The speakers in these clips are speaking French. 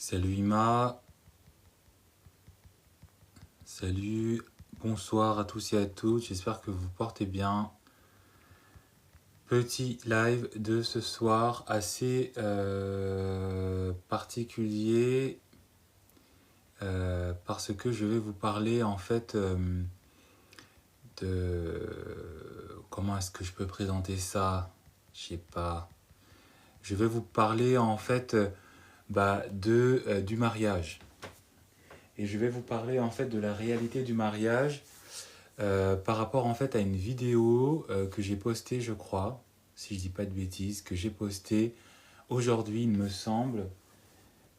Salut Ima, salut, bonsoir à tous et à toutes, j'espère que vous portez bien. Petit live de ce soir assez particulier parce que je vais vous parler en fait de... Comment est-ce que je peux présenter ça? Je sais pas. Je vais vous parler en fait du mariage. Et je vais vous parler en fait de la réalité du mariage par rapport en fait à une vidéo que j'ai postée, je crois, si je dis pas de bêtises, que j'ai postée aujourd'hui, il me semble,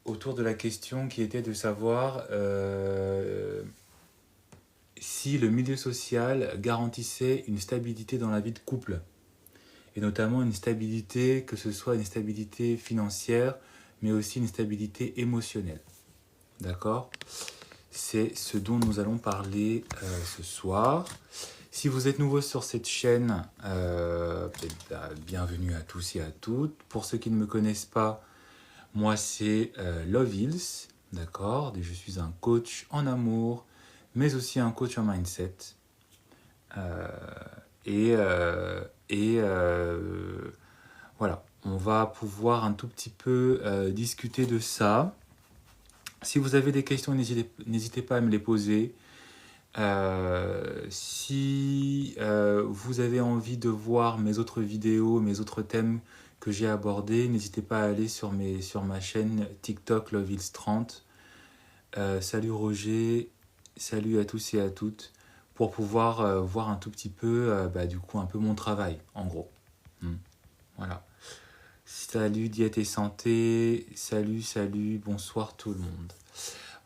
autour de la question qui était de savoir si le milieu social garantissait une stabilité dans la vie de couple, et notamment une stabilité, que ce soit une stabilité financière, mais aussi une stabilité émotionnelle. D'accord ? C'est ce dont nous allons parler ce soir. Si vous êtes nouveau sur cette chaîne, bienvenue à tous et à toutes. Pour ceux qui ne me connaissent pas, moi c'est Love Hills, d'accord. Je suis un coach en amour, mais aussi un coach en mindset. Euh, voilà, on va pouvoir un tout petit peu discuter de ça. Si vous avez des questions, n'hésitez pas à me les poser. Si vous avez envie de voir mes autres vidéos, mes autres thèmes que j'ai abordés, n'hésitez pas à aller sur ma chaîne TikTok LoveIls30. Salut Roger, salut à tous et à toutes, pour pouvoir voir un tout petit peu, du coup, un peu mon travail, en gros. Voilà. Salut Diète et Santé, salut, bonsoir tout le monde.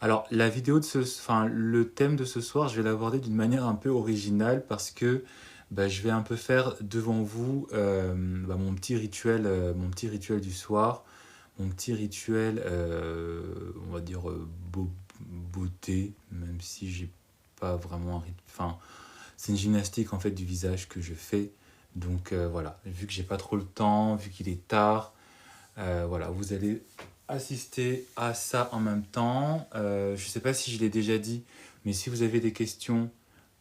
Alors, le thème de ce soir, je vais l'aborder d'une manière un peu originale parce que je vais un peu faire devant vous mon petit rituel du soir, mon petit rituel, on va dire beauté, même si j'ai pas vraiment c'est une gymnastique en fait du visage que je fais. Donc voilà, vu que j'ai pas trop le temps, vu qu'il est tard, voilà, vous allez assister à ça en même temps. Je ne sais pas si je l'ai déjà dit, mais si vous avez des questions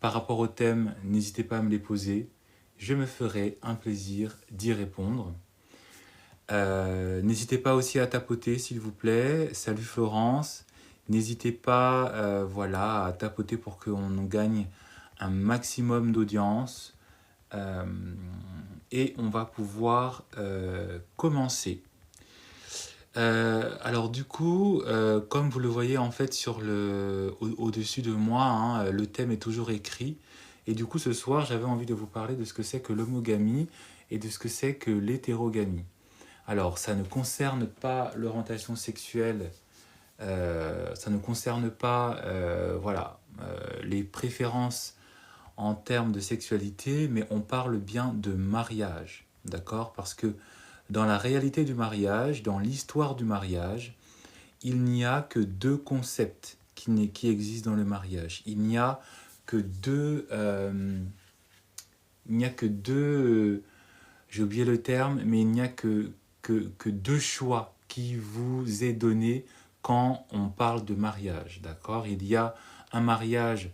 par rapport au thème, n'hésitez pas à me les poser. Je me ferai un plaisir d'y répondre. N'hésitez pas aussi à tapoter, s'il vous plaît. Salut Florence. N'hésitez pas à tapoter pour qu'on gagne un maximum d'audience. Et on va pouvoir commencer. Alors du coup, comme vous le voyez en fait au-dessus de moi, hein, le thème est toujours écrit. Et du coup, ce soir, j'avais envie de vous parler de ce que c'est que l'homogamie et de ce que c'est que l'hétérogamie. Alors, ça ne concerne pas l'orientation sexuelle, ça ne concerne pas les préférences en termes de sexualité, mais on parle bien de mariage, d'accord? Parce que dans la réalité du mariage, dans l'histoire du mariage, il n'y a que deux concepts qui existent dans le mariage. Il n'y a que deux... j'ai oublié le terme, mais il n'y a que deux choix qui vous est donné quand on parle de mariage, d'accord? Il y a un mariage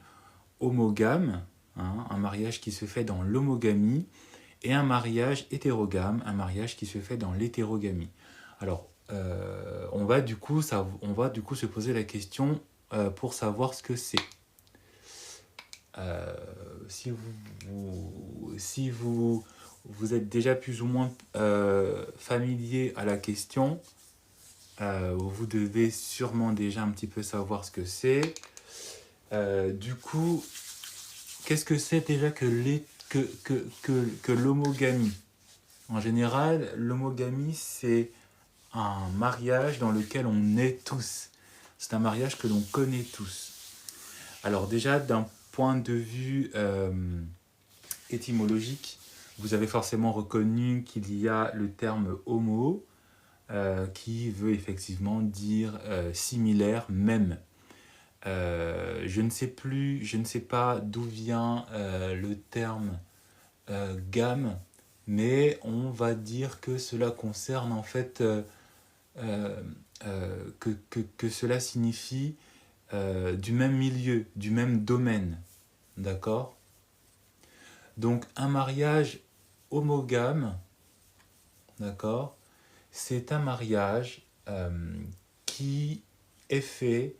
homogame, hein, un mariage qui se fait dans l'homogamie, et un mariage hétérogame, un mariage qui se fait dans l'hétérogamie. Alors, on va du coup se poser la question pour savoir ce que c'est. Si vous êtes déjà plus ou moins familier à la question, vous devez sûrement déjà un petit peu savoir ce que c'est. Du coup, qu'est-ce que c'est déjà que l'homogamie? En général, l'homogamie, c'est un mariage dans lequel on est tous. C'est un mariage que l'on connaît tous. Alors déjà, d'un point de vue étymologique, vous avez forcément reconnu qu'il y a le terme homo, qui veut effectivement dire similaire, même. Je ne sais pas d'où vient le terme gamme, mais on va dire que cela concerne en fait que cela signifie du même milieu, du même domaine. D'accord? Donc un mariage homogame, d'accord, c'est un mariage qui est fait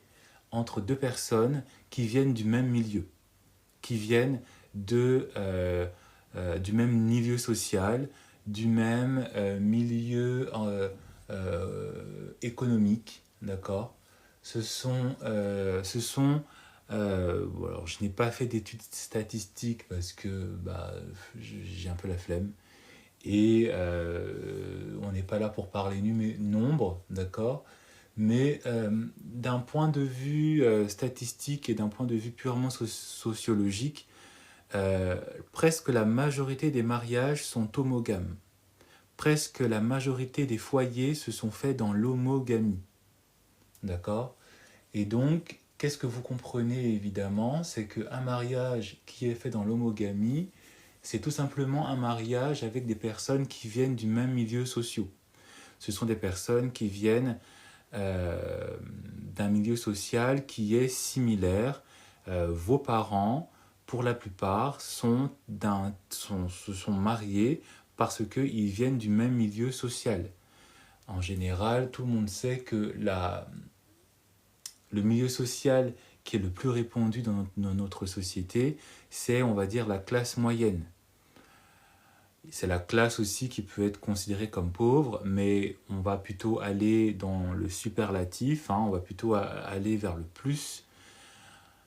entre deux personnes qui viennent du même milieu, qui viennent du même milieu social, du même milieu économique, d'accord. Bon, alors je n'ai pas fait d'études statistiques parce que j'ai un peu la flemme. Et on n'est pas là pour parler nombre, d'accord. Mais d'un point de vue statistique et d'un point de vue purement sociologique, presque la majorité des mariages sont homogames. Presque la majorité des foyers se sont faits dans l'homogamie. D'accord? Et donc, qu'est-ce que vous comprenez évidemment? C'est qu'un mariage qui est fait dans l'homogamie, c'est tout simplement un mariage avec des personnes qui viennent du même milieu social. Ce sont des personnes qui viennent d'un milieu social qui est similaire. Vos parents, pour la plupart, se sont mariés parce qu'ils viennent du même milieu social. En général, tout le monde sait que le milieu social qui est le plus répandu dans notre société, c'est, on va dire, la classe moyenne. C'est la classe aussi qui peut être considérée comme pauvre, mais on va plutôt aller dans le superlatif, on va plutôt aller vers le plus.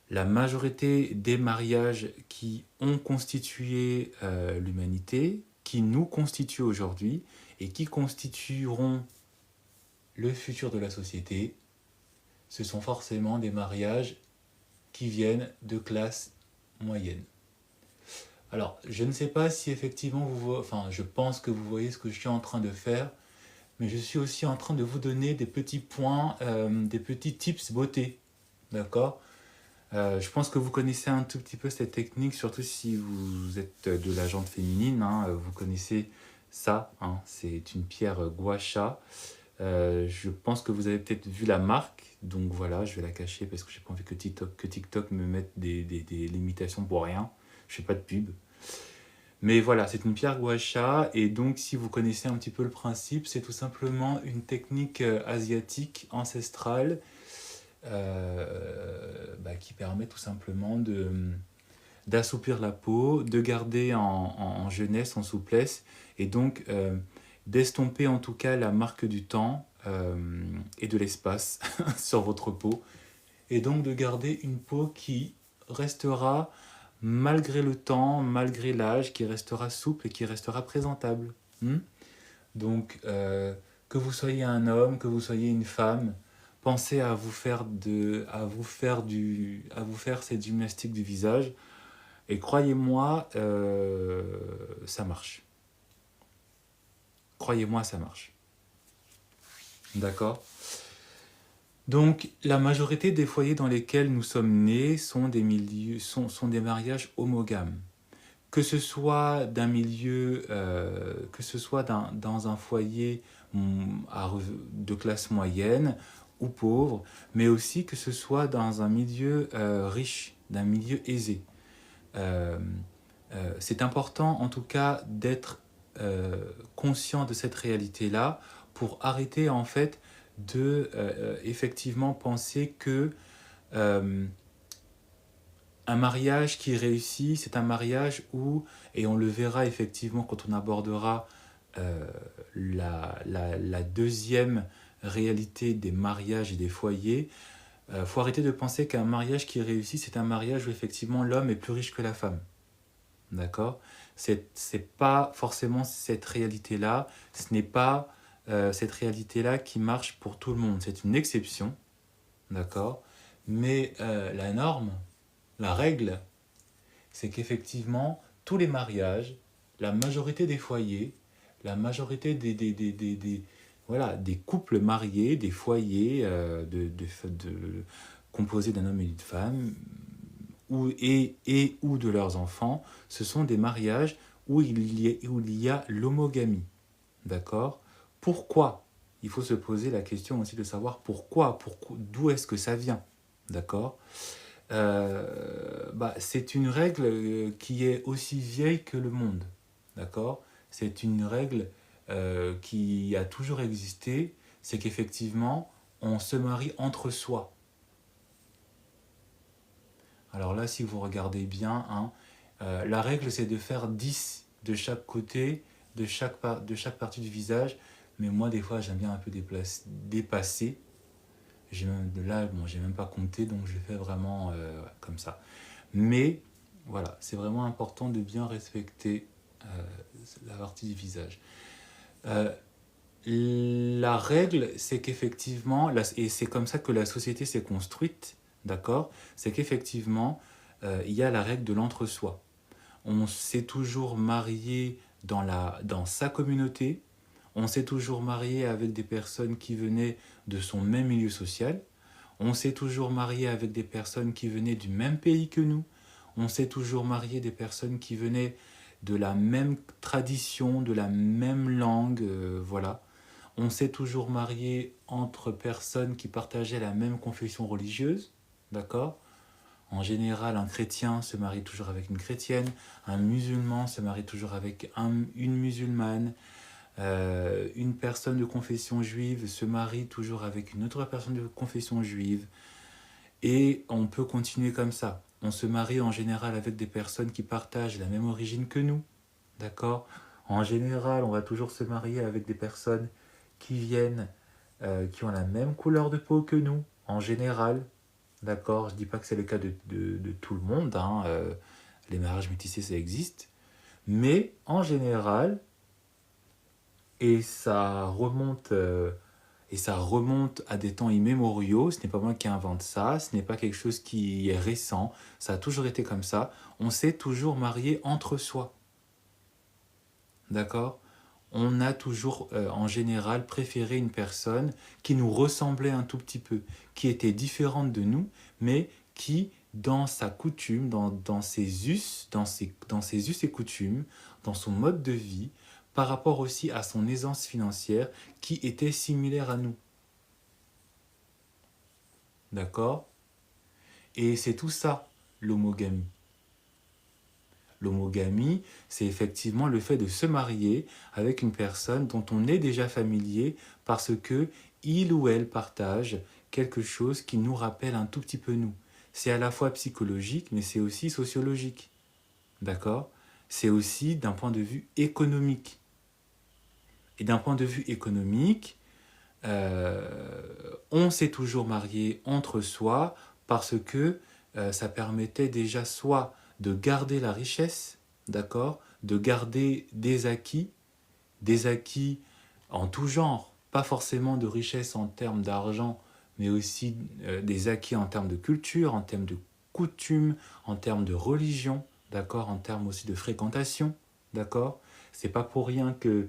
La majorité des mariages qui ont constitué l'humanité, qui nous constituent aujourd'hui et qui constitueront le futur de la société, ce sont forcément des mariages qui viennent de classe moyenne. Alors, je ne sais pas si effectivement je pense que vous voyez ce que je suis en train de faire, mais je suis aussi en train de vous donner des petits points, des petits tips beauté, d'accord? Je pense que vous connaissez un tout petit peu cette technique, surtout si vous êtes de la jante féminine, vous connaissez ça, c'est une pierre gua sha. Je pense que vous avez peut-être vu la marque, donc voilà, je vais la cacher parce que j'ai pas envie que TikTok me mette des limitations pour rien. Je fais pas de pub. Mais voilà, c'est une pierre gua sha, et donc si vous connaissez un petit peu le principe, c'est tout simplement une technique asiatique ancestrale qui permet tout simplement d'assouplir la peau, de garder en jeunesse, en souplesse, et donc d'estomper en tout cas la marque du temps et de l'espace sur votre peau, et donc de garder une peau qui restera, malgré le temps, malgré l'âge, qui restera souple et qui restera présentable. Donc, que vous soyez un homme, que vous soyez une femme, pensez à vous faire cette gymnastique du visage, et croyez-moi, ça marche. Croyez-moi, ça marche. D'accord? Donc, la majorité des foyers dans lesquels nous sommes nés sont des mariages homogames. Que ce soit d'un milieu, que ce soit dans un foyer de classe moyenne ou pauvre, mais aussi que ce soit dans un milieu riche, d'un milieu aisé. C'est important en tout cas d'être conscient de cette réalité-là pour arrêter en fait de effectivement penser que un mariage qui réussit, c'est un mariage où, et on le verra effectivement quand on abordera la deuxième réalité des mariages et des foyers, faut arrêter de penser qu'un mariage qui réussit, c'est un mariage où effectivement l'homme est plus riche que la femme. D'accord? C'est pas forcément cette réalité-là, ce n'est pas cette réalité-là qui marche pour tout le monde. C'est une exception, d'accord? Mais la norme, la règle, c'est qu'effectivement, tous les mariages, la majorité des foyers, la majorité des couples mariés, des foyers composés d'un homme et d'une femme, ou de leurs enfants, ce sont des mariages où il y a l'homogamie. D'accord? Pourquoi? il faut se poser la question aussi de savoir pourquoi d'où est-ce que ça vient, d'accord? C'est une règle qui est aussi vieille que le monde, d'accord? C'est une règle qui a toujours existé, c'est qu'effectivement, on se marie entre soi. Alors là, si vous regardez bien, hein, la règle, c'est de faire 10 de chaque côté, de chaque partie du visage, mais moi, des fois, j'aime bien un peu dépasser. J'ai même pas compté, donc je fais vraiment comme ça. Mais voilà, c'est vraiment important de bien respecter la partie du visage. La règle, c'est qu'effectivement, et c'est comme ça que la société s'est construite, d'accord? C'est qu'effectivement, il y a la règle de l'entre-soi. On s'est toujours marié dans sa communauté, on s'est toujours marié avec des personnes qui venaient de son même milieu social, on s'est toujours marié avec des personnes qui venaient du même pays que nous, on s'est toujours marié des personnes qui venaient de la même tradition, de la même langue, voilà. On s'est toujours marié entre personnes qui partageaient la même confession religieuse, d'accord? En général, un chrétien se marie toujours avec une chrétienne, un musulman se marie toujours avec une musulmane, une personne de confession juive se marie toujours avec une autre personne de confession juive, et on peut continuer comme ça. On se marie en général avec des personnes qui partagent la même origine que nous, d'accord? En général, on va toujours se marier avec des personnes qui ont la même couleur de peau que nous, en général, d'accord? Je ne dis pas que c'est le cas de tout le monde, hein, les mariages métissés, ça existe, mais en général, et ça remonte, à des temps immémoriaux, ce n'est pas moi qui invente ça, ce n'est pas quelque chose qui est récent, ça a toujours été comme ça, on s'est toujours marié entre soi, d'accord? On a toujours, en général, préféré une personne qui nous ressemblait un tout petit peu, qui était différente de nous, mais qui, dans sa coutume, dans ses us, dans ses us et coutumes, dans son mode de vie, par rapport aussi à son aisance financière, qui était similaire à nous. D'accord? Et c'est tout ça, l'homogamie. L'homogamie, c'est effectivement le fait de se marier avec une personne dont on est déjà familier parce que il ou elle partage quelque chose qui nous rappelle un tout petit peu nous. C'est à la fois psychologique, mais c'est aussi sociologique. D'accord? C'est aussi d'un point de vue économique. Et d'un point de vue économique, on s'est toujours marié entre soi parce que ça permettait déjà soit de garder la richesse, d'accord, de garder des acquis en tout genre, pas forcément de richesse en termes d'argent, mais aussi des acquis en termes de culture, en termes de coutumes, en termes de religion, d'accord, en termes aussi de fréquentation, d'accord. C'est pas pour rien que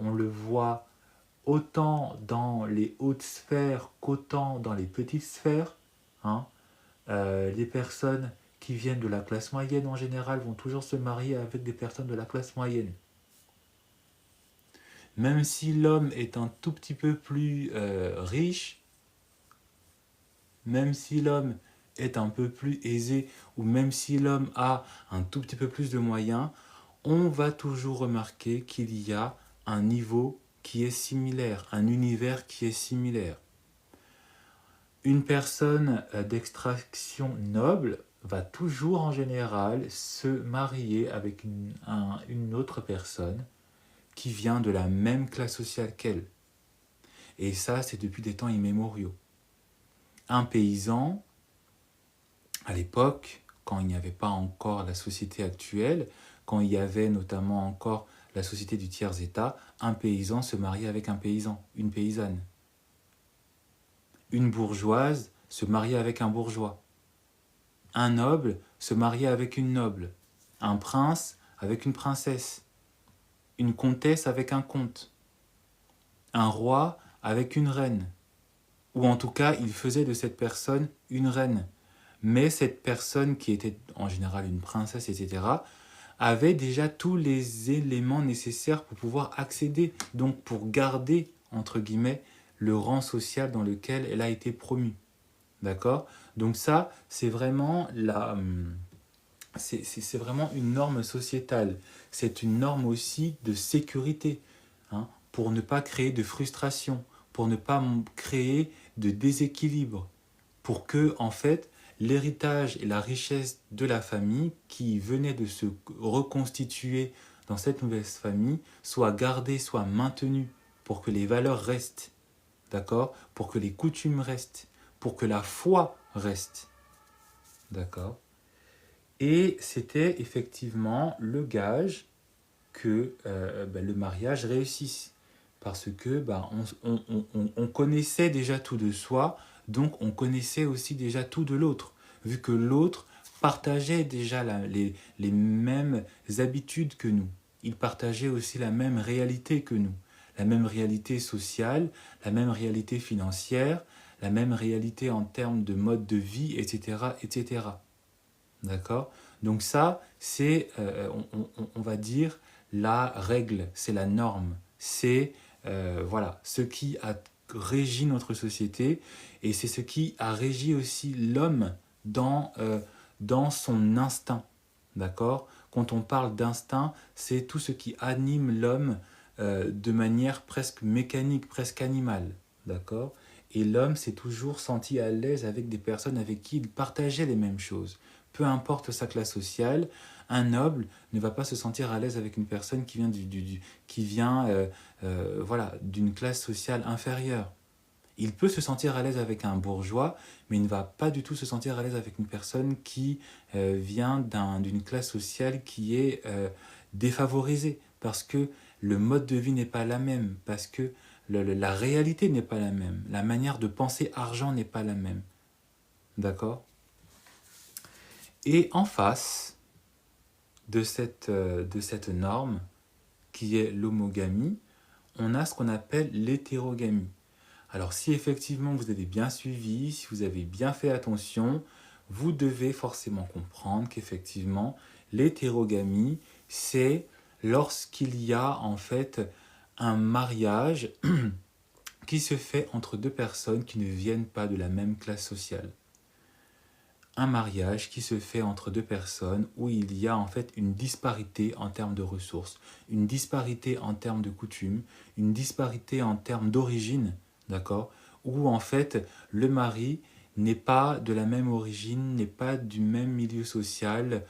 on le voit autant dans les hautes sphères qu'autant dans les petites sphères, hein. Les personnes qui viennent de la classe moyenne en général vont toujours se marier avec des personnes de la classe moyenne. Même si l'homme est un tout petit peu plus riche, même si l'homme est un peu plus aisé, ou même si l'homme a un tout petit peu plus de moyens, on va toujours remarquer qu'il y a un niveau qui est similaire, un univers qui est similaire. Une personne d'extraction noble va toujours en général se marier avec une autre personne qui vient de la même classe sociale qu'elle. Et ça, c'est depuis des temps immémoriaux. Un paysan, à l'époque, quand il n'y avait pas encore la société actuelle, quand il y avait notamment encore la société du tiers-état, un paysan se mariait avec un paysan, une paysanne. Une bourgeoise se mariait avec un bourgeois. Un noble se mariait avec une noble. Un prince avec une princesse. Une comtesse avec un comte. Un roi avec une reine. Ou en tout cas, il faisait de cette personne une reine. Mais cette personne, qui était en général une princesse, etc., avait déjà tous les éléments nécessaires pour pouvoir accéder, donc pour garder entre guillemets, le rang social dans lequel elle a été promue. D'accord? Donc ça, c'est vraiment c'est vraiment une norme sociétale. C'est une norme aussi de sécurité, hein, pour ne pas créer de frustration, pour ne pas créer de déséquilibre, pour que, en fait, l'héritage et la richesse de la famille qui venait de se reconstituer dans cette nouvelle famille soient gardés, soient maintenus, pour que les valeurs restent, d'accord? Pour que les coutumes restent, pour que la foi reste, d'accord? Et c'était effectivement le gage que le mariage réussisse. Parce que on connaissait déjà tout de soi, donc on connaissait aussi déjà tout de l'autre, vu que l'autre partageait déjà les mêmes habitudes que nous. Il partageait aussi la même réalité que nous, la même réalité sociale, la même réalité financière, la même réalité en termes de mode de vie, etc. etc. D'accord? Donc ça, c'est, on va dire, la règle, c'est la norme, c'est voilà, ce qui a régi notre société et c'est ce qui a régi aussi l'homme dans son instinct. D'accord? Quand on parle d'instinct, c'est tout ce qui anime l'homme de manière presque mécanique, presque animale. D'accord? Et l'homme s'est toujours senti à l'aise avec des personnes avec qui il partageait les mêmes choses. Peu importe sa classe sociale, un noble ne va pas se sentir à l'aise avec une personne qui vient voilà, d'une classe sociale inférieure. Il peut se sentir à l'aise avec un bourgeois, mais il ne va pas du tout se sentir à l'aise avec une personne qui vient d'une classe sociale qui est défavorisée, parce que le mode de vie n'est pas la même, parce que la réalité n'est pas la même, la manière de penser argent n'est pas la même. D'accord? Et en face de cette norme, qui est l'homogamie, on a ce qu'on appelle l'hétérogamie. Alors si effectivement vous avez bien suivi, si vous avez bien fait attention, vous devez forcément comprendre qu'effectivement l'hétérogamie, c'est lorsqu'il y a en fait un mariage qui se fait entre deux personnes qui ne viennent pas de la même classe sociale. Un mariage qui se fait entre deux personnes où il y a en fait une disparité en termes de ressources, une disparité en termes de coutumes, une disparité en termes d'origine, d'accord? Où en fait le mari n'est pas de la même origine, n'est pas du même milieu social,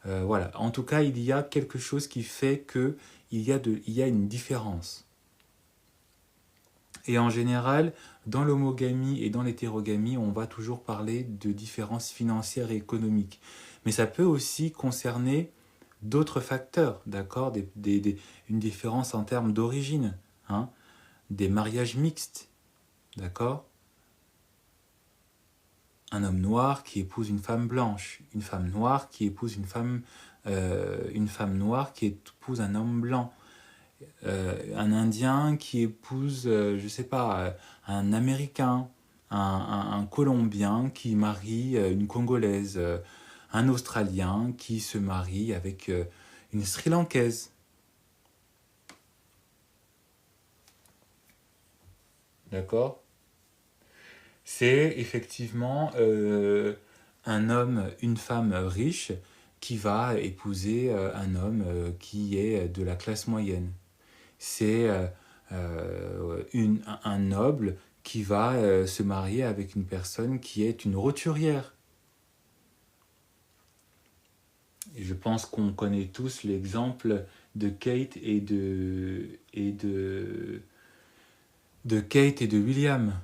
voilà. En tout cas, il y a quelque chose qui fait que il y a une différence. Et en général, dans l'homogamie et dans l'hétérogamie, on va toujours parler de différences financières et économiques. Mais ça peut aussi concerner d'autres facteurs, d'accord? Une différence en termes d'origine, hein? Des mariages mixtes, d'accord? Un homme noir qui épouse une femme blanche, une femme noire qui épouse une femme noire qui épouse un homme blanc. Un Indien qui épouse, je sais pas, un Américain, un Colombien qui marie une Congolaise, un Australien qui se marie avec une Sri Lankaise. D'accord? C'est effectivement un homme, une femme riche qui va épouser un homme qui est de la classe moyenne. C'est un noble qui va se marier avec une personne qui est une roturière. Et je pense qu'on connaît tous l'exemple de Kate de Kate et de William.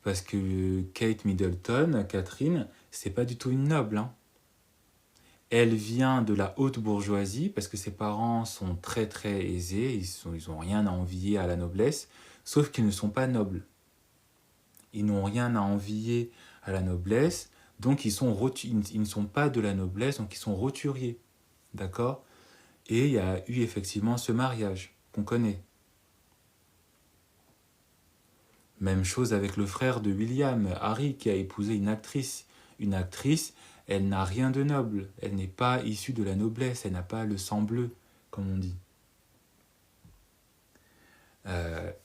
Parce que Kate Middleton, Catherine, c'est pas du tout une noble, hein. Elle vient de la haute bourgeoisie parce que ses parents sont très très aisés, ils ont rien à envier à la noblesse, sauf qu'ils ne sont pas nobles. Ils n'ont rien à envier à la noblesse, donc ils ne sont pas de la noblesse, donc ils sont roturiers. D'accord? Et il y a eu effectivement ce mariage qu'on connaît. Même chose avec le frère de William, Harry, qui a épousé une actrice. Une actrice, elle n'a rien de noble. Elle n'est pas issue de la noblesse. Elle n'a pas le sang bleu, comme on dit.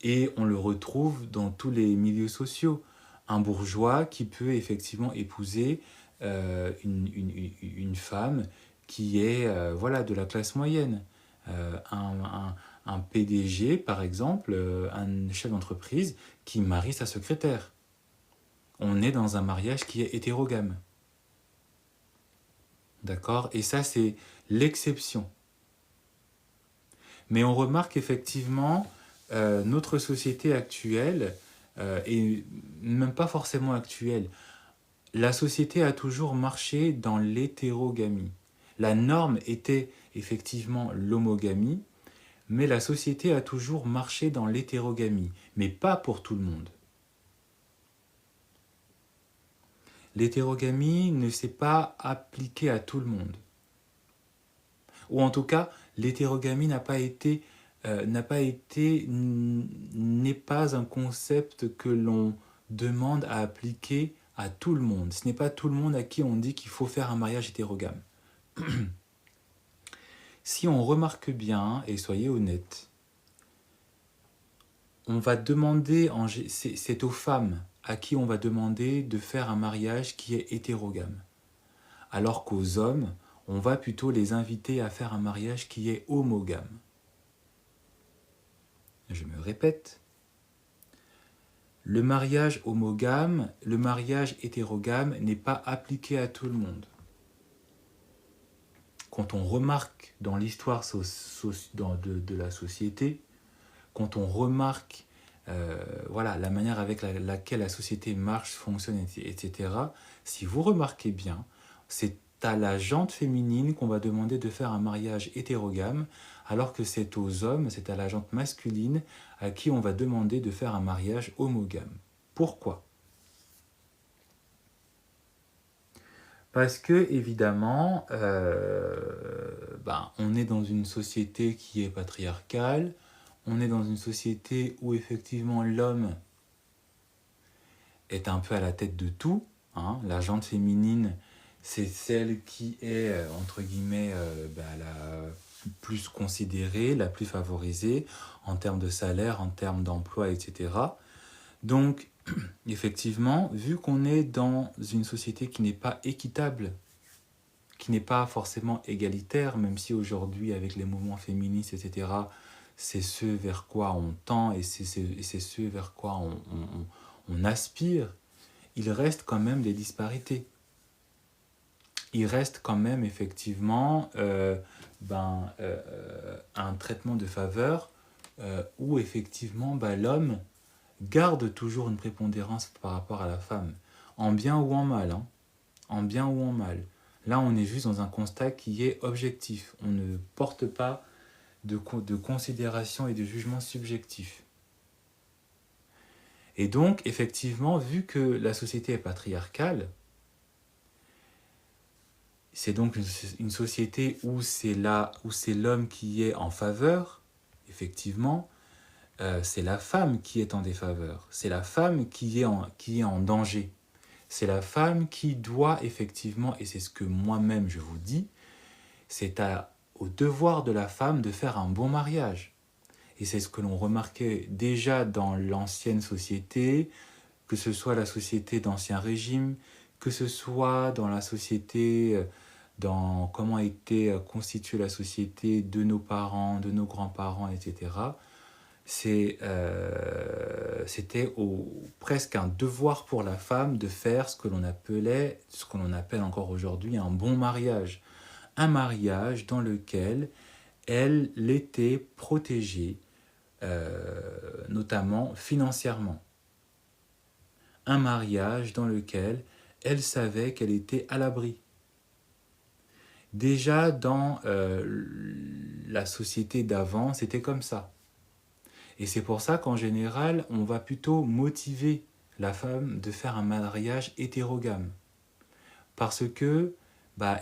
Et on le retrouve dans tous les milieux sociaux. Un bourgeois qui peut effectivement épouser une femme qui est voilà, de la classe moyenne. Un PDG, par exemple, un chef d'entreprise qui marie sa secrétaire. On est dans un mariage qui est hétérogame. D'accord? Et ça, c'est l'exception. Mais on remarque effectivement notre société actuelle, et même pas forcément actuelle, la société a toujours marché dans l'hétérogamie. La norme était effectivement l'homogamie, mais la société a toujours marché dans l'hétérogamie, mais pas pour tout le monde. L'hétérogamie ne s'est pas appliquée à tout le monde. Ou en tout cas, l'hétérogamie n'est pas un concept que l'on demande à appliquer à tout le monde. Ce n'est pas tout le monde à qui on dit qu'il faut faire un mariage hétérogame. Si on remarque bien, et soyez honnête, on va demander, c'est aux femmes à qui on va demander de faire un mariage qui est hétérogame. Alors qu'aux hommes, on va plutôt les inviter à faire un mariage qui est homogame. Je me répète, le mariage homogame, le mariage hétérogame n'est pas appliqué à tout le monde. Quand on remarque dans l'histoire de la société, quand on remarque voilà, la manière avec laquelle la société marche, fonctionne, etc., si vous remarquez bien, c'est à la gente féminine qu'on va demander de faire un mariage hétérogame, alors que c'est aux hommes, c'est à la gente masculine à qui on va demander de faire un mariage homogame. Pourquoi ? Parce que, évidemment, on est dans une société qui est patriarcale, on est dans une société où effectivement l'homme est un peu à la tête de tout. Hein. La gente féminine, c'est celle qui est, entre guillemets, la plus considérée, la plus favorisée en termes de salaire, en termes d'emploi, etc. Donc, effectivement, vu qu'on est dans une société qui n'est pas équitable, qui n'est pas forcément égalitaire, même si aujourd'hui, avec les mouvements féministes, etc., c'est ce vers quoi on tend et c'est ce vers quoi on aspire, il reste quand même des disparités. Il reste quand même effectivement un traitement de faveur où effectivement l'homme garde toujours une prépondérance par rapport à la femme, en bien ou en mal. Hein. En bien ou en mal. Là, on est juste dans un constat qui est objectif. On ne porte pas de considération et de jugement subjectif. Et donc, effectivement, vu que la société est patriarcale, c'est donc une société où c'est l'homme qui est en faveur, effectivement, c'est la femme qui est en défaveur, c'est la femme qui est en danger. C'est la femme qui doit effectivement, et c'est ce que moi-même je vous dis, c'est au devoir de la femme de faire un bon mariage. Et c'est ce que l'on remarquait déjà dans l'ancienne société, que ce soit la société d'Ancien Régime, que ce soit dans la société, dans comment était constituée la société de nos parents, de nos grands-parents, etc. C'était presque un devoir pour la femme de faire ce que l'on appelle encore aujourd'hui un bon mariage. Un mariage dans lequel elle était protégée, notamment financièrement. Un mariage dans lequel elle savait qu'elle était à l'abri. Déjà dans la société d'avant, c'était comme ça. Et c'est pour ça qu'en général, on va plutôt motiver la femme de faire un mariage hétérogame. Parce que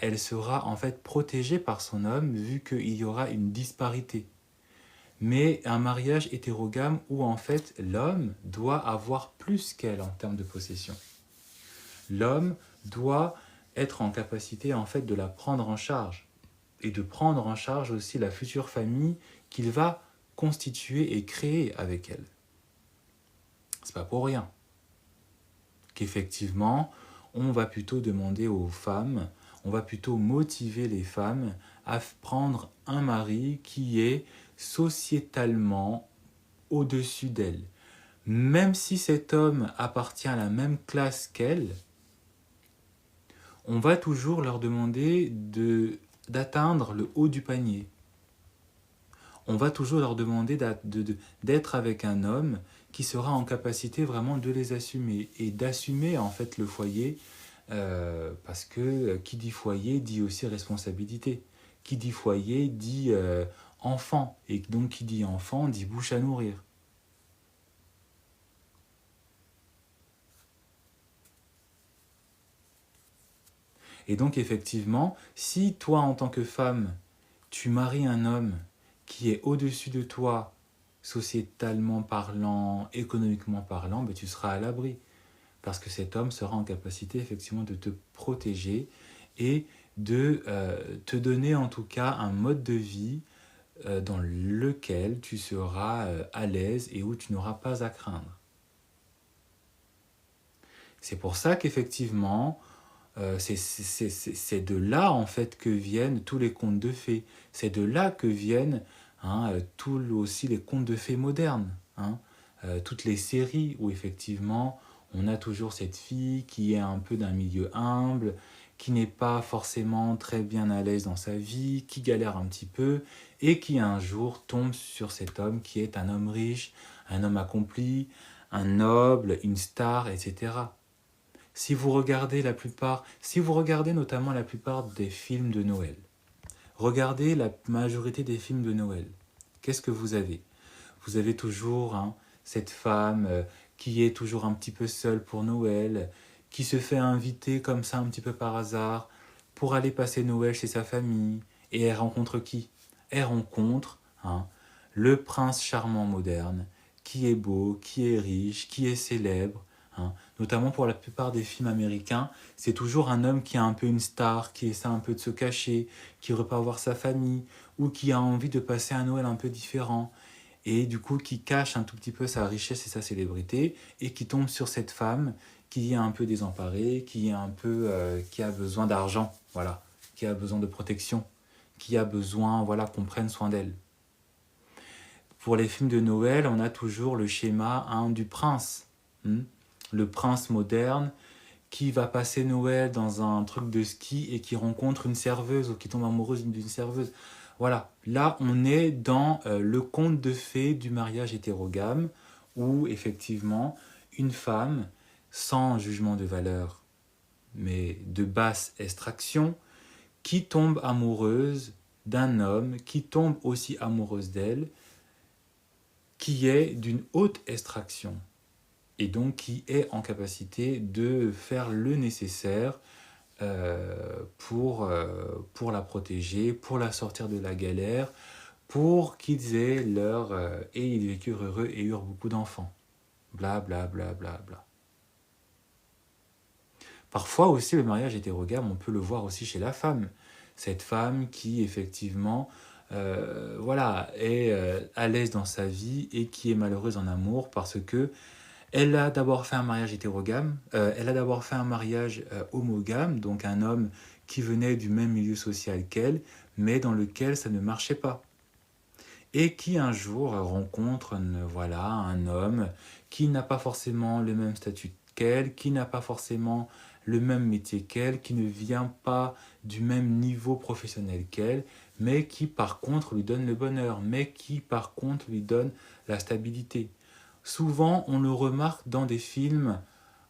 elle sera en fait protégée par son homme vu qu'il y aura une disparité. Mais un mariage hétérogame où en fait l'homme doit avoir plus qu'elle en termes de possession. L'homme doit être en capacité en fait de la prendre en charge et de prendre en charge aussi la future famille qu'il va constituer et créer avec elle. C'est pas pour rien qu'effectivement, on va plutôt demander aux femmes, on va plutôt motiver les femmes à prendre un mari qui est sociétalement au-dessus d'elles. Même si cet homme appartient à la même classe qu'elle, on va toujours leur demander d'atteindre le haut du panier. On va toujours leur demander d'être avec un homme qui sera en capacité vraiment de les assumer et d'assumer en fait le foyer, parce que qui dit foyer dit aussi responsabilité. Qui dit foyer dit enfant, et donc qui dit enfant dit bouche à nourrir. Et donc effectivement, si toi en tant que femme, tu maries un homme qui est au-dessus de toi, sociétalement parlant, économiquement parlant, ben tu seras à l'abri. Parce que cet homme sera en capacité effectivement de te protéger et de te donner en tout cas un mode de vie dans lequel tu seras à l'aise et où tu n'auras pas à craindre. C'est pour ça qu'effectivement, c'est de là en fait que viennent tous les contes de fées. C'est de là que viennent tous aussi les contes de fées modernes. Toutes les séries où effectivement on a toujours cette fille qui est un peu d'un milieu humble, qui n'est pas forcément très bien à l'aise dans sa vie, qui galère un petit peu, et qui un jour tombe sur cet homme qui est un homme riche, un homme accompli, un noble, une star, etc. Si vous regardez notamment la plupart des films de Noël, regardez la majorité des films de Noël, qu'est-ce que vous avez? Vous avez toujours cette femme qui est toujours un petit peu seule pour Noël, qui se fait inviter comme ça un petit peu par hasard pour aller passer Noël chez sa famille. Et elle rencontre qui? Elle rencontre le prince charmant moderne, qui est beau, qui est riche, qui est célèbre. Notamment pour la plupart des films américains, c'est toujours un homme qui a un peu une star, qui essaie un peu de se cacher, qui repart voir sa famille, ou qui a envie de passer un Noël un peu différent, et du coup qui cache un tout petit peu sa richesse et sa célébrité, et qui tombe sur cette femme qui est un peu désemparée, qui a besoin d'argent, voilà, qui a besoin de protection, qui a besoin qu'on prenne soin d'elle. Pour les films de Noël, on a toujours le schéma du prince, le prince moderne qui va passer Noël dans un truc de ski et qui rencontre une serveuse ou qui tombe amoureuse d'une serveuse. Voilà, là on est dans le conte de fées du mariage hétérogame où effectivement une femme sans jugement de valeur mais de basse extraction qui tombe amoureuse d'un homme qui tombe aussi amoureuse d'elle qui est d'une haute extraction et donc qui est en capacité de faire le nécessaire pour la protéger, pour la sortir de la galère, pour qu'ils aient et ils vécurent heureux et eurent beaucoup d'enfants. Bla bla bla bla bla. Parfois aussi le mariage hétérogame, on peut le voir aussi chez la femme. Cette femme qui effectivement est à l'aise dans sa vie et qui est malheureuse en amour parce que elle a d'abord fait un mariage hétérogame, elle a d'abord fait un mariage homogame, donc un homme qui venait du même milieu social qu'elle, mais dans lequel ça ne marchait pas. Et qui un jour rencontre un homme qui n'a pas forcément le même statut qu'elle, qui n'a pas forcément le même métier qu'elle, qui ne vient pas du même niveau professionnel qu'elle, mais qui par contre lui donne le bonheur, mais qui par contre lui donne la stabilité. Souvent, on le remarque dans des films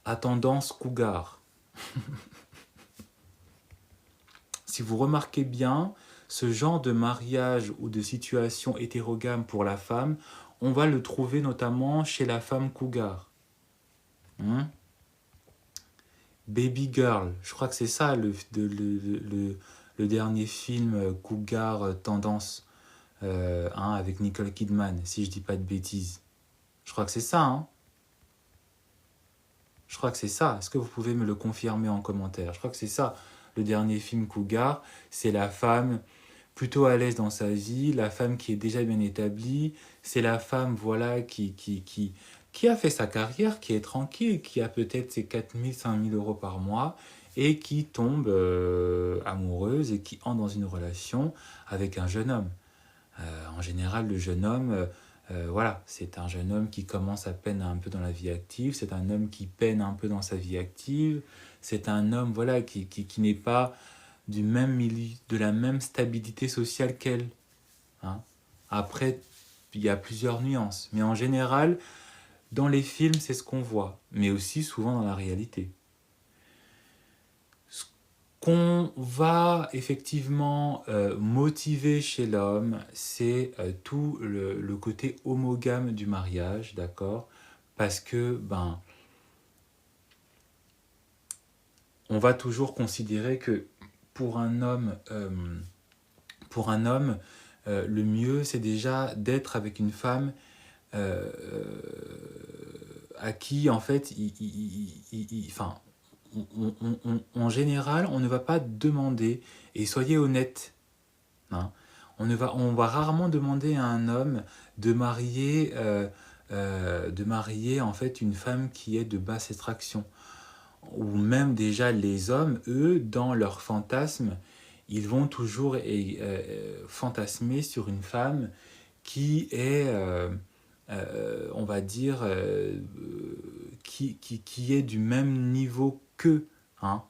à tendance cougar. Si vous remarquez bien, ce genre de mariage ou de situation hétérogame pour la femme, on va le trouver notamment chez la femme cougar. Baby Girl, je crois que c'est ça le dernier film cougar tendance avec Nicole Kidman, si je dis pas de bêtises. Je crois que c'est ça, Je crois que c'est ça. Est-ce que vous pouvez me le confirmer en commentaire? Je crois que c'est ça. Le dernier film cougar, c'est la femme plutôt à l'aise dans sa vie, la femme qui est déjà bien établie, c'est la femme qui qui a fait sa carrière, qui est tranquille, qui a peut-être ses 4 000, 5 000 euros par mois et qui tombe amoureuse et qui entre dans une relation avec un jeune homme. En général, le jeune homme, voilà, c'est un jeune homme qui commence à peine un peu dans la vie active, c'est un homme qui peine un peu dans sa vie active, c'est un homme voilà, qui n'est pas du même milieu, de la même stabilité sociale qu'elle. Hein. Après, il y a plusieurs nuances, mais en général, dans les films, c'est ce qu'on voit, mais aussi souvent dans la réalité. Ce qu'on va effectivement motiver chez l'homme, c'est tout le côté homogame du mariage, d'accord? Parce que, on va toujours considérer que pour un homme, le mieux, c'est déjà d'être avec une femme euh, à qui, en fait, enfin, en général, on ne va pas demander, et soyez honnête, hein, on va rarement demander à un homme de marier en fait une femme qui est de basse extraction. Ou même déjà les hommes, eux, dans leur fantasme, ils vont toujours fantasmer sur une femme qui est, on va dire, qui est du même niveau qu'eux. Hein.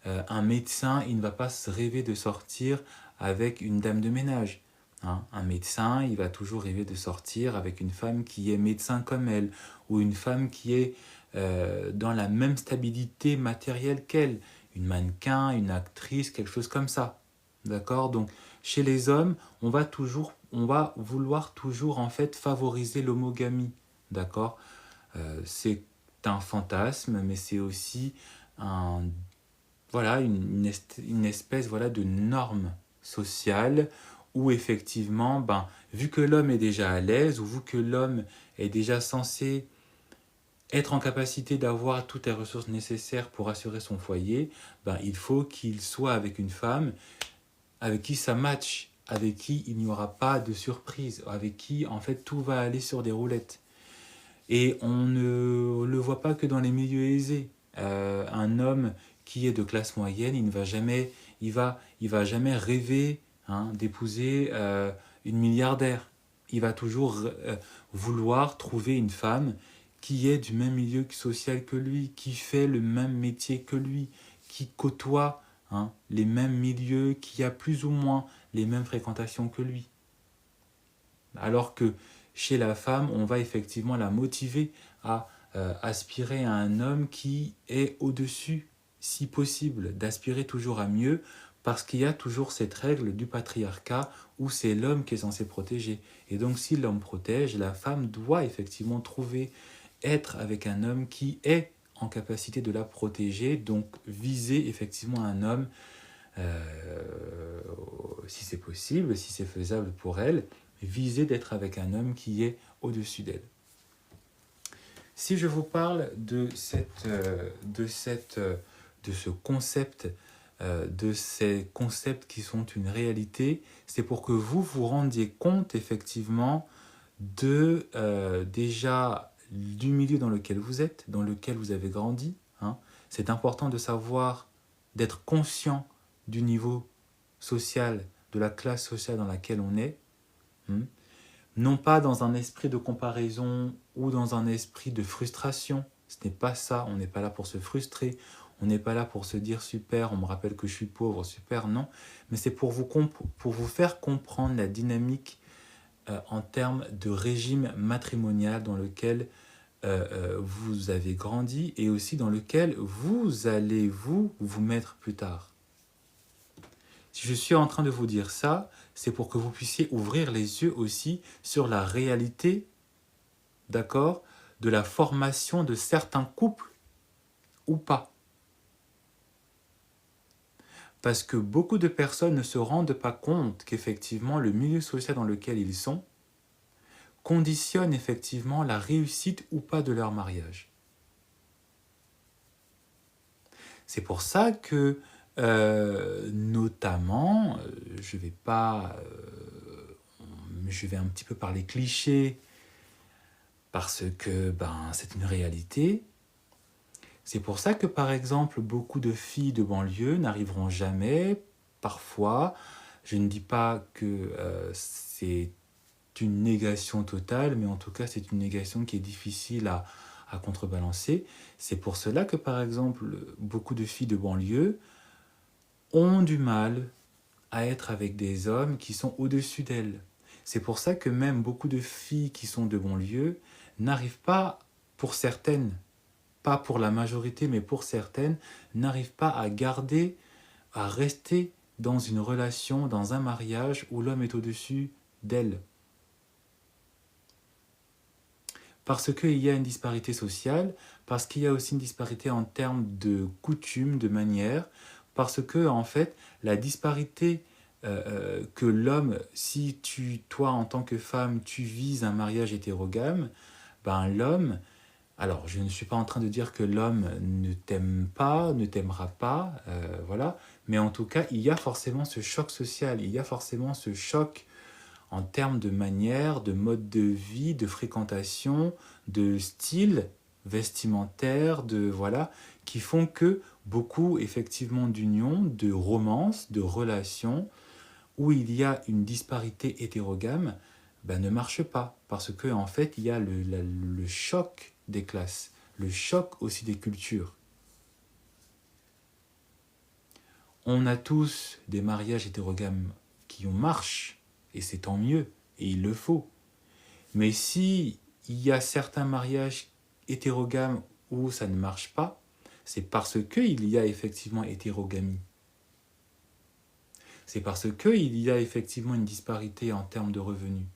Un médecin, il ne va pas se rêver de sortir avec une dame de ménage. Hein. Un médecin, il va toujours rêver de sortir avec une femme qui est médecin comme elle, ou une femme qui est dans la même stabilité matérielle qu'elle. Une mannequin, une actrice, quelque chose comme ça. D'accord? Donc, chez les hommes, on va vouloir toujours en fait favoriser l'homogamie. D'accord? C'est un fantasme, mais c'est aussi un, voilà, une espèce voilà, de norme sociale où effectivement, vu que l'homme est déjà à l'aise, ou vu que l'homme est déjà censé être en capacité d'avoir toutes les ressources nécessaires pour assurer son foyer, il faut qu'il soit avec une femme avec qui ça match, avec qui il n'y aura pas de surprise, avec qui en fait tout va aller sur des roulettes. Et on ne le voit pas que dans les milieux aisés. Un homme qui est de classe moyenne, il va jamais rêver d'épouser une milliardaire. Il va toujours vouloir trouver une femme qui est du même milieu social que lui, qui fait le même métier que lui, qui côtoie les mêmes milieux, qui a plus ou moins les mêmes fréquentations que lui. Alors que chez la femme, on va effectivement la motiver à aspirer à un homme qui est au-dessus, si possible, d'aspirer toujours à mieux, parce qu'il y a toujours cette règle du patriarcat où c'est l'homme qui est censé protéger. Et donc si l'homme protège, la femme doit effectivement être avec un homme qui est en capacité de la protéger, donc viser effectivement un homme, si c'est possible, si c'est faisable pour elle, viser d'être avec un homme qui est au-dessus d'elle. Si je vous parle de ce concept, de ces concepts qui sont une réalité, c'est pour que vous vous rendiez compte effectivement déjà du milieu dans lequel vous êtes, dans lequel vous avez grandi. Hein. C'est important de savoir, d'être conscient du niveau social, de la classe sociale dans laquelle on est. Non pas dans un esprit de comparaison ou dans un esprit de frustration. Ce n'est pas ça, on n'est pas là pour se frustrer, on n'est pas là pour se dire super, on me rappelle que je suis pauvre, super, non. Mais c'est pour vous faire comprendre la dynamique en termes de régime matrimonial dans lequel vous avez grandi et aussi dans lequel vous allez vous mettre plus tard. Si je suis en train de vous dire ça, c'est pour que vous puissiez ouvrir les yeux aussi sur la réalité, d'accord, de la formation de certains couples ou pas. Parce que beaucoup de personnes ne se rendent pas compte qu'effectivement le milieu social dans lequel ils sont conditionne effectivement la réussite ou pas de leur mariage. C'est pour ça que notamment, je vais un petit peu parler cliché, parce que c'est une réalité. C'est pour ça que, par exemple, beaucoup de filles de banlieue n'arriveront jamais, parfois, je ne dis pas que c'est une négation totale, mais en tout cas, c'est une négation qui est difficile à contrebalancer. C'est pour cela que, par exemple, beaucoup de filles de banlieue ont du mal à être avec des hommes qui sont au-dessus d'elles. C'est pour ça que même beaucoup de filles qui sont de banlieue n'arrivent pas, pour certaines, pas pour la majorité, mais pour certaines, n'arrivent pas à garder, à rester dans une relation, dans un mariage où l'homme est au-dessus d'elles. Parce qu'il y a une disparité sociale, parce qu'il y a aussi une disparité en termes de coutumes, de manières, parce que, en fait, la disparité que l'homme, si toi, en tant que femme, tu vises un mariage hétérogame, l'homme, alors je ne suis pas en train de dire que l'homme ne t'aime pas, ne t'aimera pas, voilà, mais en tout cas, il y a forcément ce choc social, il y a forcément ce choc en termes de manière, de mode de vie, de fréquentation, de style vestimentaire, voilà, qui font que beaucoup effectivement d'unions, de romances, de relations où il y a une disparité hétérogame, ne marche pas parce que en fait il y a le choc des classes, le choc aussi des cultures. On a tous des mariages hétérogames qui marchent, et c'est tant mieux, et il le faut. Mais si il y a certains mariages hétérogames où ça ne marche pas, c'est parce qu'il y a effectivement hétérogamie. C'est parce qu'il y a effectivement une disparité en termes de revenus.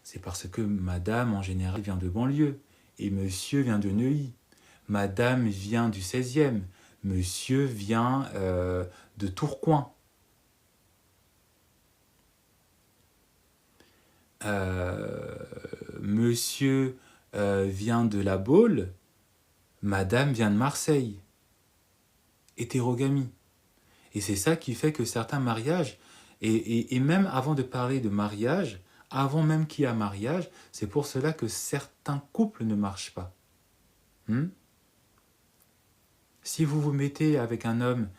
C'est parce que madame, en général, vient de banlieue, et monsieur vient de Neuilly. Madame vient du 16e, monsieur vient de Tourcoing. Monsieur vient de La Baule, madame vient de Marseille. Hétérogamie. Et c'est ça qui fait que certains mariages, et même avant de parler de mariage, avant même qu'il y ait mariage, c'est pour cela que certains couples ne marchent pas. Si vous vous mettez avec un homme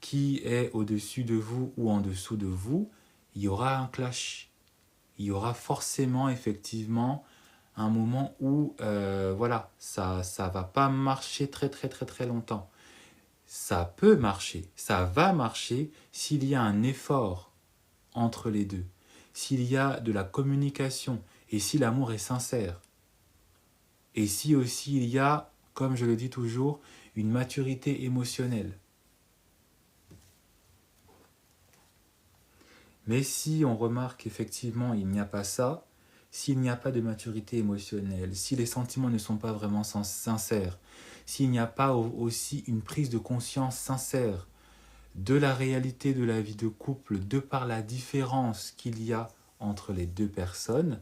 qui est au-dessus de vous ou en dessous de vous, il y aura un clash. Il y aura forcément, effectivement, un moment où, ça va pas marcher très très très très longtemps. Ça peut marcher, ça va marcher s'il y a un effort entre les deux, s'il y a de la communication et si l'amour est sincère. Et si aussi il y a, comme je le dis toujours, une maturité émotionnelle. Mais si on remarque qu'effectivement il n'y a pas ça, s'il n'y a pas de maturité émotionnelle, si les sentiments ne sont pas vraiment sincères, s'il n'y a pas aussi une prise de conscience sincère de la réalité de la vie de couple, de par la différence qu'il y a entre les deux personnes,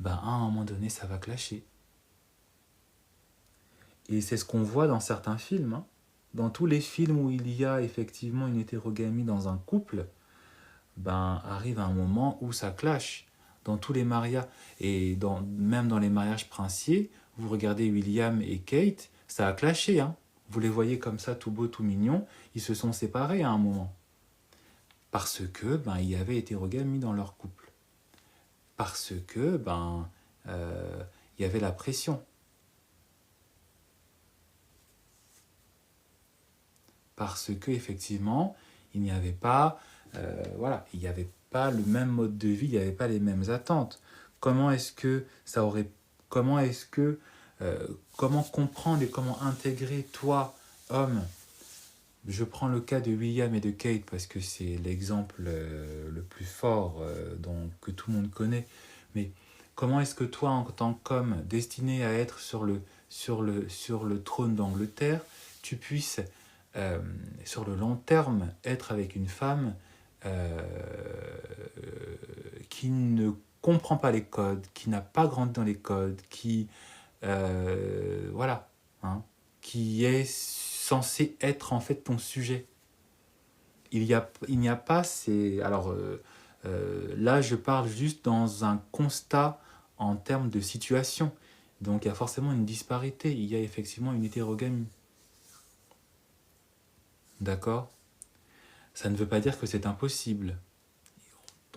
à un moment donné, ça va clasher. Et c'est ce qu'on voit dans certains films. Dans tous les films où il y a effectivement une hétérogamie dans un couple, arrive un moment où ça clash. Dans tous les mariages, et même dans les mariages princiers, vous regardez William et Kate, ça a clashé. Vous les voyez comme ça, tout beau, tout mignon, ils se sont séparés à un moment. Parce que, il y avait hétérogamie dans leur couple. Parce que, il y avait la pression. Parce que, effectivement, il n'y avait pas, il n'y avait pas le même mode de vie, il n'y avait pas les mêmes attentes. Comment comprendre et comment intégrer, toi, homme, je prends le cas de William et de Kate parce que c'est l'exemple le plus fort que tout le monde connaît, mais comment est-ce que toi, en tant qu'homme destiné à être sur le trône d'Angleterre, tu puisses, sur le long terme, être avec une femme qui ne comprend pas les codes, qui n'a pas grandi dans les codes, qui qui est censé être en fait ton sujet. Il n'y a pas ces... Alors là, je parle juste dans un constat en termes de situation. Donc il y a forcément une disparité, il y a effectivement une hétérogamie. D'accord? Ça ne veut pas dire que c'est impossible.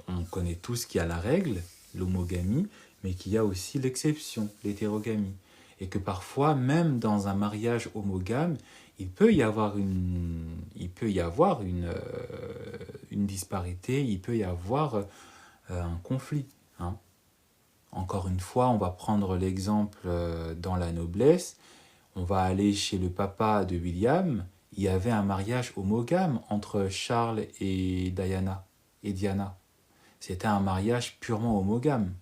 On connaît tous qu'il y a la règle, l'homogamie, mais qu'il y a aussi l'exception, l'hétérogamie. Et que parfois, même dans un mariage homogame, il peut y avoir une disparité, il peut y avoir un conflit. Hein. Encore une fois, on va prendre l'exemple dans la noblesse. On va aller chez le papa de William. Il y avait un mariage homogame entre Charles et Diana. C'était un mariage purement homogame.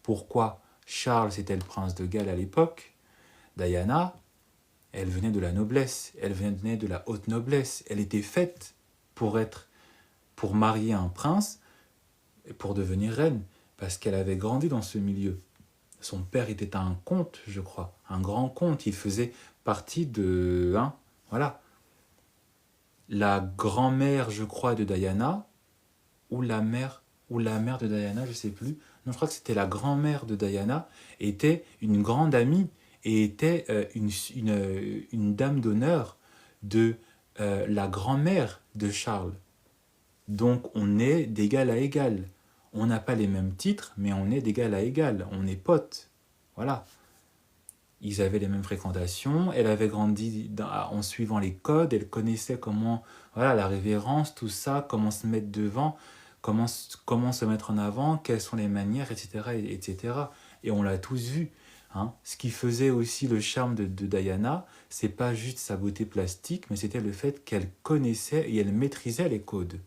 Pourquoi? Charles, c'était le prince de Galles à l'époque. Diana, elle venait de la noblesse, elle venait de la haute noblesse. Elle était faite pour marier un prince et pour devenir reine, parce qu'elle avait grandi dans ce milieu. Son père était un comte, je crois, un grand comte. Il faisait partie de... voilà. La grand-mère, je crois, de Diana, ou la mère de Diana, je ne sais plus. Non, je crois que c'était la grand-mère de Diana, était une grande amie et était une dame d'honneur de la grand-mère de Charles. Donc on est d'égal à égal. On n'a pas les mêmes titres, mais on est d'égal à égal. On est potes. Voilà. Ils avaient les mêmes fréquentations. Elle avait grandi en suivant les codes. Elle connaissait comment, voilà, la révérence, tout ça, comment se mettre devant, comment se mettre en avant, quelles sont les manières, etc. etc. Et on l'a tous vu. Hein. Ce qui faisait aussi le charme de Diana, c'est pas juste sa beauté plastique, mais c'était le fait qu'elle connaissait et elle maîtrisait les codes.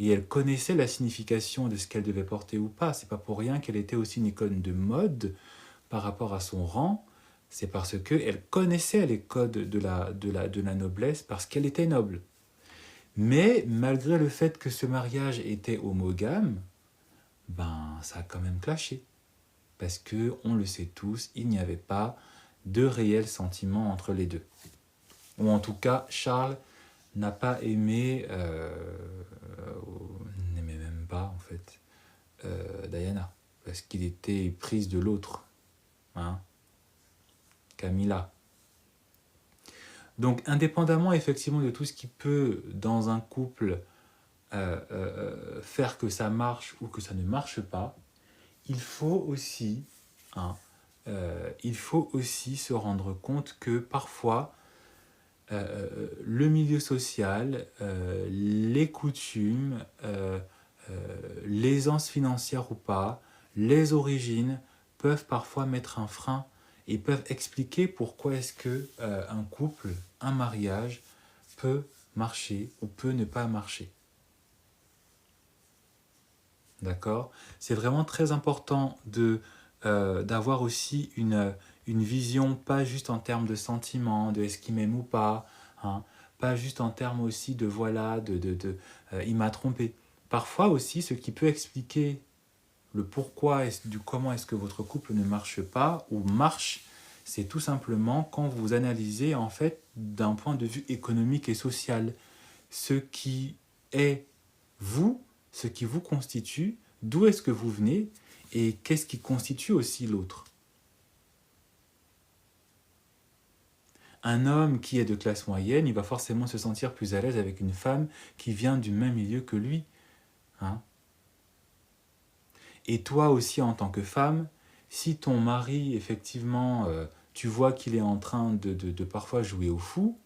Et elle connaissait la signification de ce qu'elle devait porter ou pas. C'est pas pour rien qu'elle était aussi une icône de mode par rapport à son rang. C'est parce qu'elle connaissait les codes de la noblesse, parce qu'elle était noble. Mais malgré le fait que ce mariage était homogame, ça a quand même clashé. Parce que, on le sait tous, il n'y avait pas de réel sentiment entre les deux. Ou en tout cas, Charles n'a pas aimé, n'aimait même pas en fait, Diana, parce qu'il était prise de l'autre, hein, Camilla. Donc indépendamment effectivement de tout ce qui peut dans un couple faire que ça marche ou que ça ne marche pas, il faut aussi se rendre compte que parfois le milieu social, les coutumes, l'aisance financière ou pas, les origines peuvent parfois mettre un frein et peuvent expliquer pourquoi est-ce que un couple, un mariage peut marcher ou peut ne pas marcher. D'accord? C'est vraiment très important d'avoir aussi une vision, pas juste en termes de sentiments, de est-ce qu'il m'aime ou pas, hein, pas juste en termes aussi de voilà, il m'a trompé. Parfois aussi, ce qui peut expliquer le pourquoi, comment est-ce que votre couple ne marche pas ou marche, c'est tout simplement quand vous analysez en fait d'un point de vue économique et social ce qui est vous, ce qui vous constitue, d'où est-ce que vous venez et qu'est-ce qui constitue aussi l'autre. Un homme qui est de classe moyenne, il va forcément se sentir plus à l'aise avec une femme qui vient du même milieu que lui. Hein? Et toi aussi, en tant que femme, si ton mari, effectivement, tu vois qu'il est en train de parfois jouer au fou,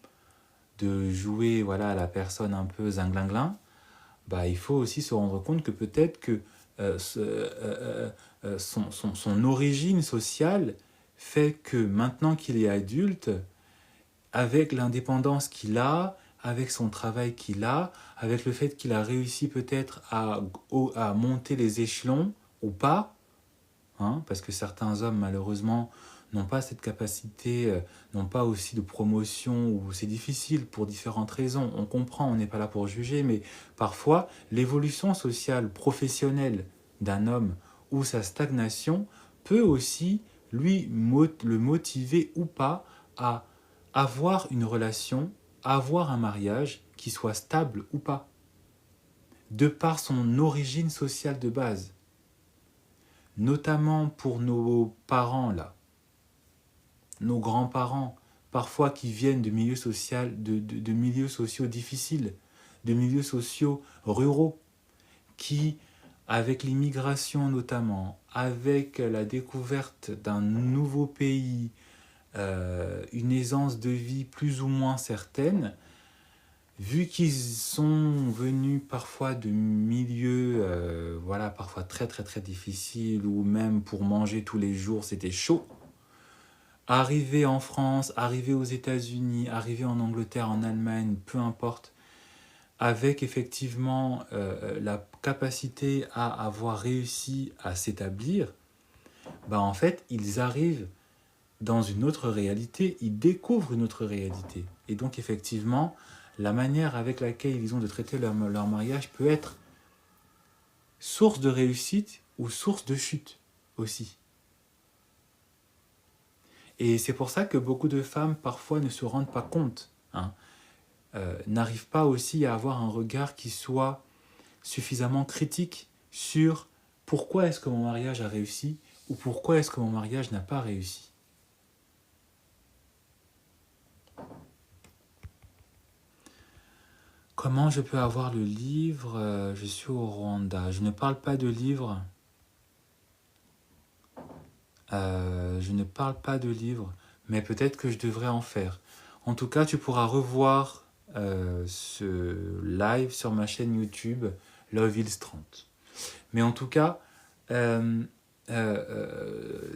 de jouer voilà, à la personne un peu zinglinglin, il faut aussi se rendre compte que peut-être que son origine sociale fait que maintenant qu'il est adulte, avec l'indépendance qu'il a, avec son travail qu'il a, avec le fait qu'il a réussi peut-être à monter les échelons ou pas, hein, parce que certains hommes malheureusement n'ont pas cette capacité, n'ont pas aussi de promotion, ou c'est difficile pour différentes raisons. On comprend, on n'est pas là pour juger, mais parfois l'évolution sociale, professionnelle d'un homme ou sa stagnation peut aussi le motiver ou pas à avoir une relation, avoir un mariage qui soit stable ou pas, de par son origine sociale de base. Notamment pour nos parents là, nos grands-parents, parfois qui viennent de milieux, de milieux sociaux difficiles, de milieux sociaux ruraux, qui, avec l'immigration notamment, avec la découverte d'un nouveau pays, une aisance de vie plus ou moins certaine, vu qu'ils sont venus parfois de milieux voilà, parfois très très très difficiles, ou même pour manger tous les jours c'était chaud, arriver en France, arriver aux États-Unis, arriver en Angleterre, en Allemagne, peu importe, avec effectivement la capacité à avoir réussi à s'établir, bah en fait, ils arrivent dans une autre réalité, ils découvrent une autre réalité. Et donc, effectivement, la manière avec laquelle ils ont de traiter leur mariage peut être source de réussite ou source de chute aussi. Et c'est pour ça que beaucoup de femmes, parfois, ne se rendent pas compte, n'arrivent pas aussi à avoir un regard qui soit suffisamment critique sur pourquoi est-ce que mon mariage a réussi ou pourquoi est-ce que mon mariage n'a pas réussi. Comment je peux avoir le livre ? Je suis au Rwanda. Je ne parle pas de livre. Je ne parle pas de livre, mais peut-être que je devrais en faire. En tout cas, tu pourras revoir ce live sur ma chaîne YouTube, Love Hills 30. Mais en tout cas,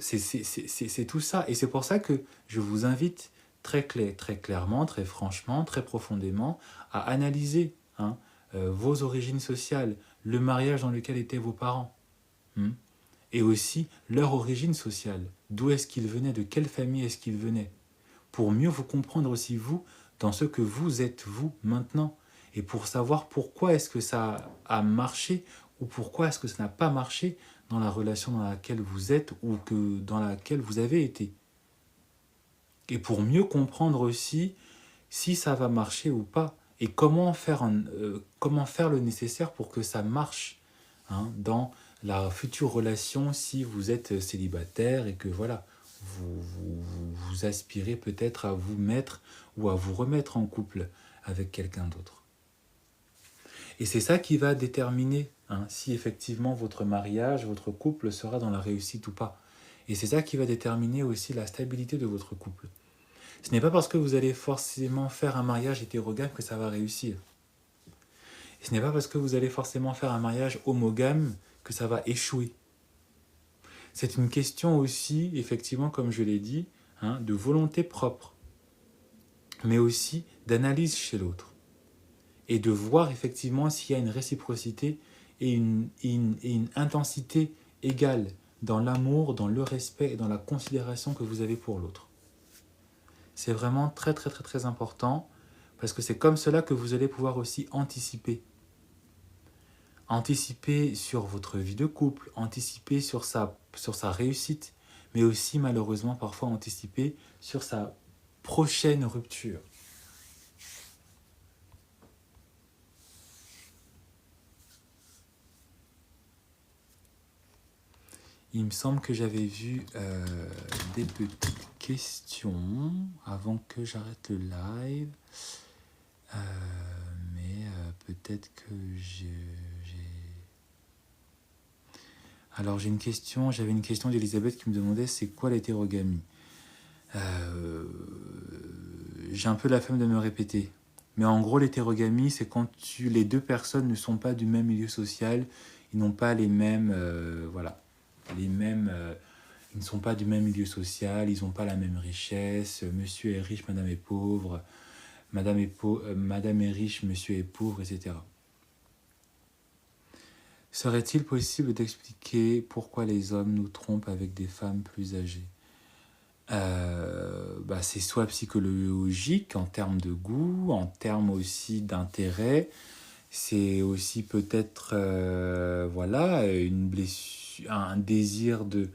c'est tout ça. Et c'est pour ça que je vous invite très clairement, très franchement, très profondément à analyser vos origines sociales, le mariage dans lequel étaient vos parents, et aussi leur origine sociale. D'où est-ce qu'ils venaient, de quelle famille est-ce qu'ils venaient, pour mieux vous comprendre aussi vous dans ce que vous êtes vous maintenant, et pour savoir pourquoi est-ce que ça a marché ou pourquoi est-ce que ça n'a pas marché dans la relation dans laquelle vous êtes ou que dans laquelle vous avez été. Et pour mieux comprendre aussi si ça va marcher ou pas, et comment faire le nécessaire pour que ça marche dans la future relation si vous êtes célibataire et que voilà, vous aspirez peut-être à vous mettre ou à vous remettre en couple avec quelqu'un d'autre. Et c'est ça qui va déterminer si effectivement votre mariage, votre couple sera dans la réussite ou pas. Et c'est ça qui va déterminer aussi la stabilité de votre couple. Ce n'est pas parce que vous allez forcément faire un mariage hétérogame que ça va réussir. Et ce n'est pas parce que vous allez forcément faire un mariage homogame que ça va échouer. C'est une question aussi, effectivement, comme je l'ai dit, de volonté propre, mais aussi d'analyse chez l'autre. Et de voir effectivement s'il y a une réciprocité et une intensité égale dans l'amour, dans le respect et dans la considération que vous avez pour l'autre. C'est vraiment très très très très important parce que c'est comme cela que vous allez pouvoir aussi anticiper. Anticiper sur votre vie de couple, anticiper sur sa réussite, mais aussi malheureusement parfois anticiper sur sa prochaine rupture. Il me semble que j'avais vu des petites questions avant que j'arrête le live. Mais peut-être que j'ai... Alors j'avais une question d'Elisabeth qui me demandait c'est quoi l'hétérogamie. J'ai un peu la flemme de me répéter. Mais en gros, l'hétérogamie, c'est quand les deux personnes ne sont pas du même milieu social, ils n'ont pas les mêmes... ils ne sont pas du même milieu social, ils n'ont pas la même richesse, monsieur est riche, madame est pauvre, madame est riche, monsieur est pauvre, etc. Serait-il possible d'expliquer pourquoi les hommes nous trompent avec des femmes plus âgées ? C'est soit psychologique en termes de goût, en termes aussi d'intérêt, c'est aussi peut-être une blessure, un désir de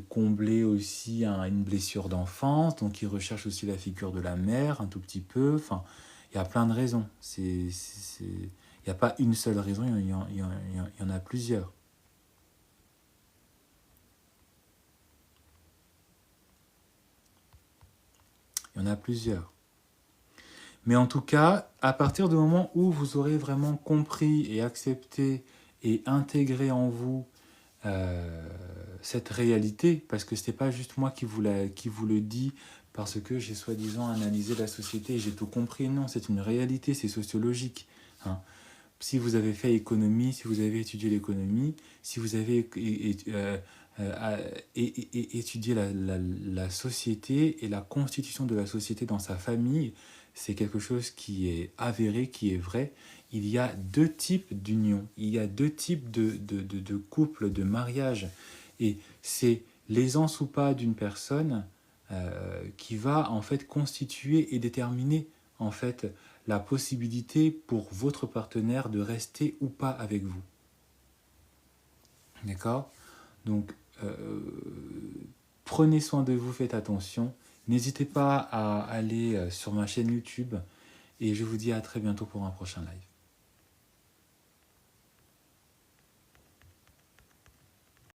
combler aussi une blessure d'enfance, donc ils recherchent aussi la figure de la mère un tout petit peu, enfin il y a plein de raisons, il n'y a pas une seule raison, il y en a plusieurs. Il y en a plusieurs. Mais en tout cas, à partir du moment où vous aurez vraiment compris et accepté et intégré en vous cette réalité, parce que ce n'est pas juste moi qui vous le dis parce que j'ai soi-disant analysé la société et j'ai tout compris. Non, c'est une réalité, c'est sociologique. Hein. Si vous avez fait économie, si vous avez étudié l'économie, si vous avez étudié la société et la constitution de la société dans sa famille, c'est quelque chose qui est avéré, qui est vrai. Il y a deux types d'unions, il y a deux types de couples, de mariages. Et c'est l'aisance ou pas d'une personne qui va en fait constituer et déterminer en fait la possibilité pour votre partenaire de rester ou pas avec vous. D'accord? Donc, prenez soin de vous, faites attention. N'hésitez pas à aller sur ma chaîne YouTube et je vous dis à très bientôt pour un prochain live.